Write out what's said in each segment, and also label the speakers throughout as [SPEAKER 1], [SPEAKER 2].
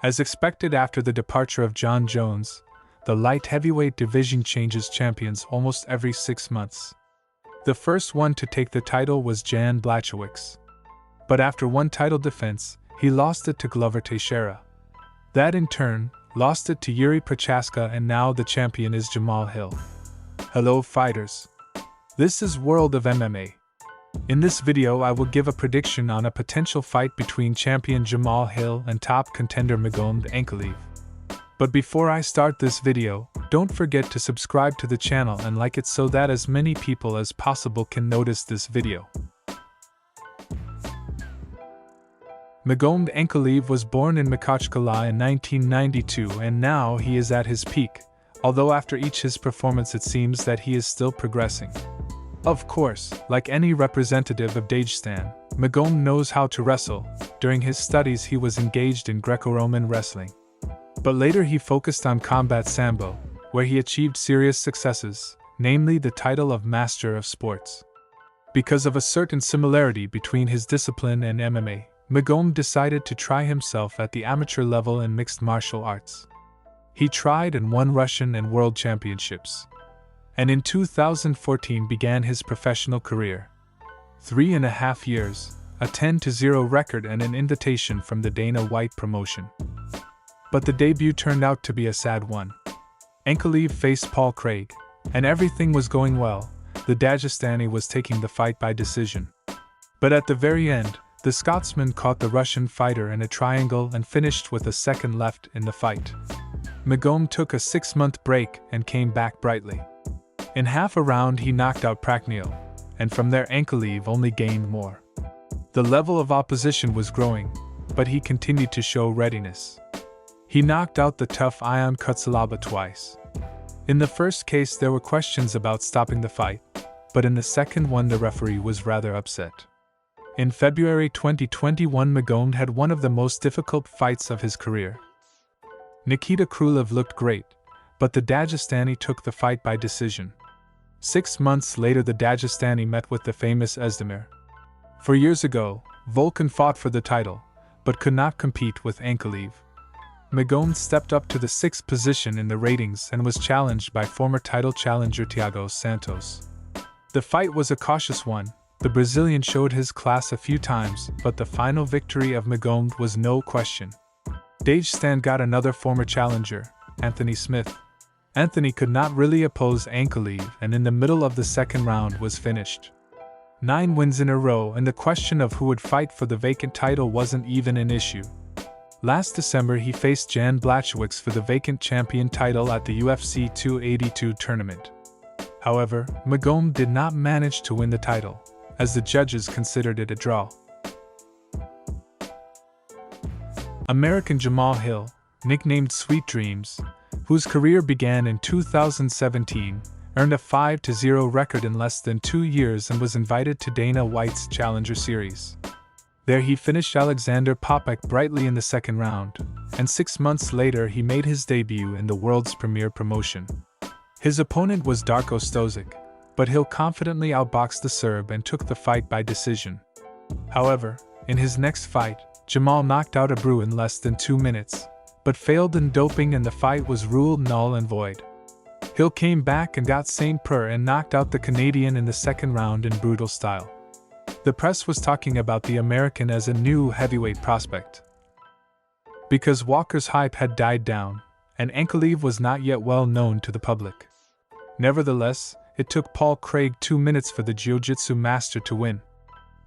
[SPEAKER 1] As expected after the departure of John Jones, the light heavyweight division changes champions almost every 6 months. The first one to take the title was Jan Blachowicz. But after one title defense, he lost it to Glover Teixeira. That in turn, lost it to Yuri Prochaska, and now the champion is Jamal Hill. Hello fighters. This is World of MMA. In this video I will give a prediction on a potential fight between champion Jamal Hill and top contender Magomed Ankalaev. But before I start this video, don't forget to subscribe to the channel and like it so that as many people as possible can notice this video. Magomed Ankalaev was born in Makhachkala in 1992 and now he is at his peak, although after each his performance it seems that he is still progressing. Of course, like any representative of Dagestan, Magomed knows how to wrestle. During his studies he was engaged in Greco-Roman wrestling. But later he focused on combat sambo, where he achieved serious successes, namely the title of Master of Sports. Because of a certain similarity between his discipline and MMA, Magomed decided to try himself at the amateur level in mixed martial arts. He tried and won Russian and World Championships. And in 2014 began his professional career. 3.5 years, a 10-0 record and an invitation from the Dana White promotion. But the debut turned out to be a sad one. Ankalaev faced Paul Craig, and everything was going well. The Dagestani was taking the fight by decision. But at the very end, the Scotsman caught the Russian fighter in a triangle and finished with a second left in the fight. Magomed took a 6-month break and came back brightly. In half a round he knocked out Prakniel, and from there Ankalaev only gained more. The level of opposition was growing, but he continued to show readiness. He knocked out the tough Ion Kutsalaba twice. In the first case there were questions about stopping the fight, but in the second one the referee was rather upset. In February 2021 Magomed had one of the most difficult fights of his career. Nikita Krylov looked great, but the Dagestani took the fight by decision. 6 months later the Dagestani met with the famous Özdemir. 4 years ago, Volkan fought for the title, but could not compete with Ankalaev. Magomed stepped up to the 6th position in the ratings and was challenged by former title challenger Thiago Santos. The fight was a cautious one. The Brazilian showed his class a few times, but the final victory of Magomed was no question. Dagestan got another former challenger, Anthony Smith. Anthony could not really oppose Ankalaev and in the middle of the second round was finished. 9 wins in a row and the question of who would fight for the vacant title wasn't even an issue. Last December he faced Jan Blachowicz for the vacant champion title at the UFC 282 tournament. However, Magomed did not manage to win the title, as the judges considered it a draw. American Jamal Hill, nicknamed Sweet Dreams, whose career began in 2017, earned a 5-0 record in less than 2 years and was invited to Dana White's Challenger Series. There he finished Alexander Popek brightly in the second round, and 6 months later he made his debut in the world's premier promotion. His opponent was Darko Stozic, but Hill confidently outboxed the Serb and took the fight by decision. However, in his next fight, Jamal knocked out Abreu in less than 2 minutes, but failed in doping and the fight was ruled null and void. Hill came back and got St. Pur and knocked out the Canadian in the second round in brutal style. The press was talking about the American as a new heavyweight prospect. Because Walker's hype had died down, and Ankalaev was not yet well known to the public. Nevertheless, it took Paul Craig 2 minutes for the jiu-jitsu master to win.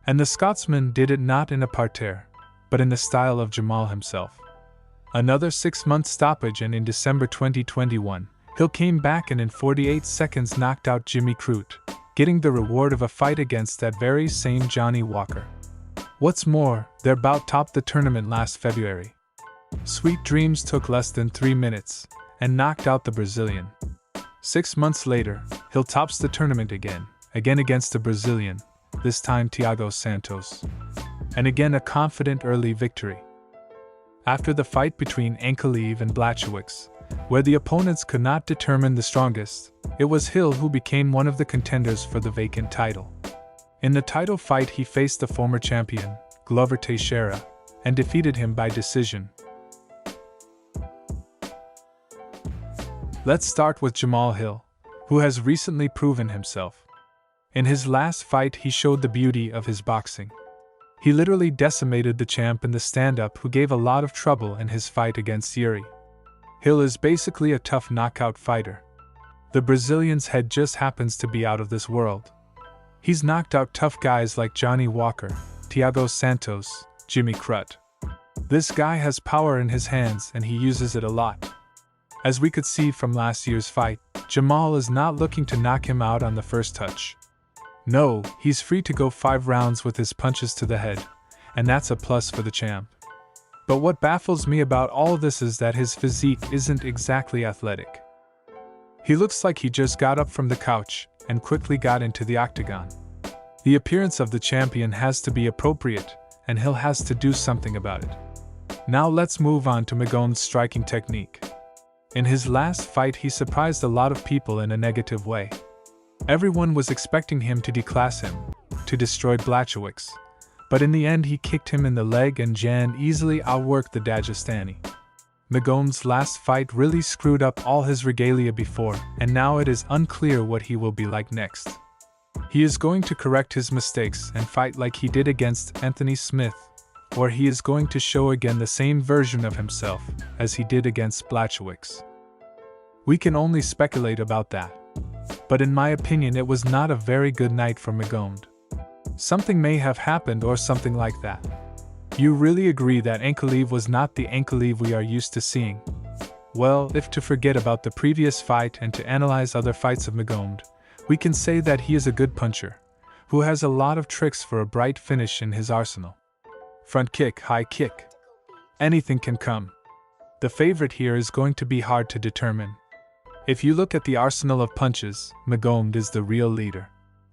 [SPEAKER 1] And the Scotsman did it not in a parterre, but in the style of Jamal himself. Another 6-month stoppage and in December 2021, Hill came back and in 48 seconds knocked out Jimmy Crute, getting the reward of a fight against that very same Johnny Walker. What's more, their bout topped the tournament last February. Sweet Dreams took less than 3 minutes, and knocked out the Brazilian. 6 months later, Hill tops the tournament again against the Brazilian, this time Thiago Santos. And again a confident early victory. After the fight between Ankalaev and Blachowicz, where the opponents could not determine the strongest, it was Hill who became one of the contenders for the vacant title. In the title fight he faced the former champion, Glover Teixeira, and defeated him by decision. Let's start with Jamal Hill, who has recently proven himself. In his last fight, he showed the beauty of his boxing. He literally decimated the champ in the stand-up, who gave a lot of trouble in his fight against Yuri. Hill is basically a tough knockout fighter. The Brazilian's head just happens to be out of this world. He's knocked out tough guys like Johnny Walker, Thiago Santos, Jimmy Crute. This guy has power in his hands and he uses it a lot. As we could see from last year's fight, Jamal is not looking to knock him out on the first touch. No, he's free to go 5 rounds with his punches to the head, and that's a plus for the champ. But what baffles me about all this is that his physique isn't exactly athletic. He looks like he just got up from the couch and quickly got into the octagon. The appearance of the champion has to be appropriate, and Hill has to do something about it. Now let's move on to Magomed's striking technique. In his last fight, he surprised a lot of people in a negative way. Everyone was expecting him to declass him, to destroy Blachowicz, but in the end he kicked him in the leg and Jan easily outworked the Dagestani. Magomed's last fight really screwed up all his regalia before, and now it is unclear what he will be like next. He is going to correct his mistakes and fight like he did against Anthony Smith, or he is going to show again the same version of himself as he did against Blachowicz. We can only speculate about that. But in my opinion, it was not a very good night for Magomed. Something may have happened or something like that. You really agree that Ankalaev was not the Ankalaev we are used to seeing? Well, if to forget about the previous fight and to analyze other fights of Magomed, we can say that he is a good puncher, who has a lot of tricks for a bright finish in his arsenal. Front kick, high kick. Anything can come. The favorite here is going to be hard to determine. If you look at the arsenal of punches, Magomed is the real leader.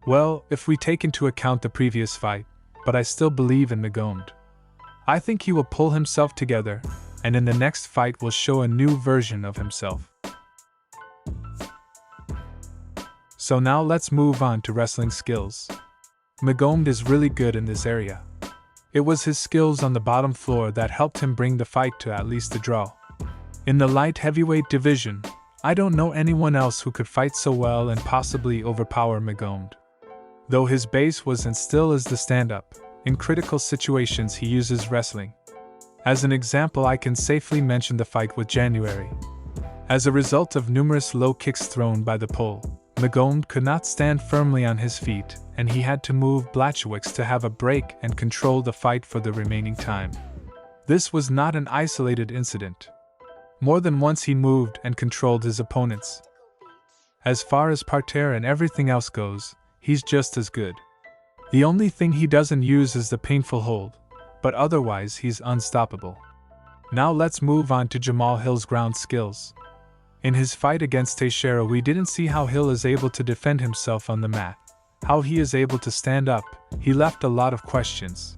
[SPEAKER 1] Well, if we take into account the previous fight, but I still believe in Magomed. I think he will pull himself together, and in the next fight will show a new version of himself. So now let's move on to wrestling skills. Magomed is really good in this area. It was his skills on the bottom floor that helped him bring the fight to at least a draw. In the light heavyweight division, I don't know anyone else who could fight so well and possibly overpower Magomed. Though his base was and still is the stand-up, in critical situations he uses wrestling. As an example, I can safely mention the fight with January. As a result of numerous low kicks thrown by the pole, Magomed could not stand firmly on his feet, and he had to move Blachowicz to have a break and control the fight for the remaining time. This was not an isolated incident. More than once he moved and controlled his opponents. As far as parterre and everything else goes, he's just as good. The only thing he doesn't use is the painful hold, but otherwise he's unstoppable. Now let's move on to Jamal Hill's ground skills. In his fight against Teixeira, we didn't see how Hill is able to defend himself on the mat, how he is able to stand up. He left a lot of questions.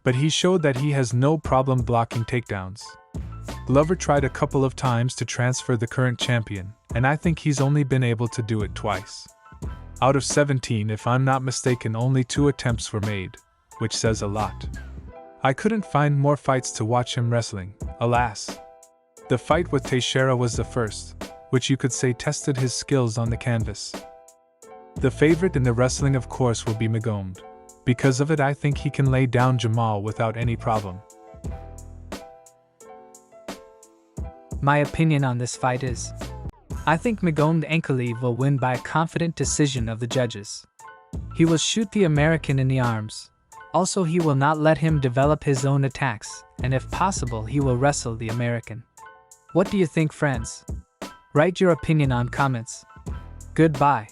[SPEAKER 1] But he showed that he has no problem blocking takedowns. Glover tried a couple of times to transfer the current champion, and I think he's only been able to do it twice. Out of 17, if I'm not mistaken, only 2 attempts were made, which says a lot. I couldn't find more fights to watch him wrestling, alas. The fight with Teixeira was the first, which you could say tested his skills on the canvas. The favorite in the wrestling, of course, will be Magomed. Because of it, I think he can lay down Jamal without any problem.
[SPEAKER 2] My opinion on this fight is, I think Magomed Ankalaev will win by a confident decision of the judges. He will shoot the American in the arms. Also, he will not let him develop his own attacks, and if possible, he will wrestle the American. What do you think, friends? Write your opinion on comments. Goodbye.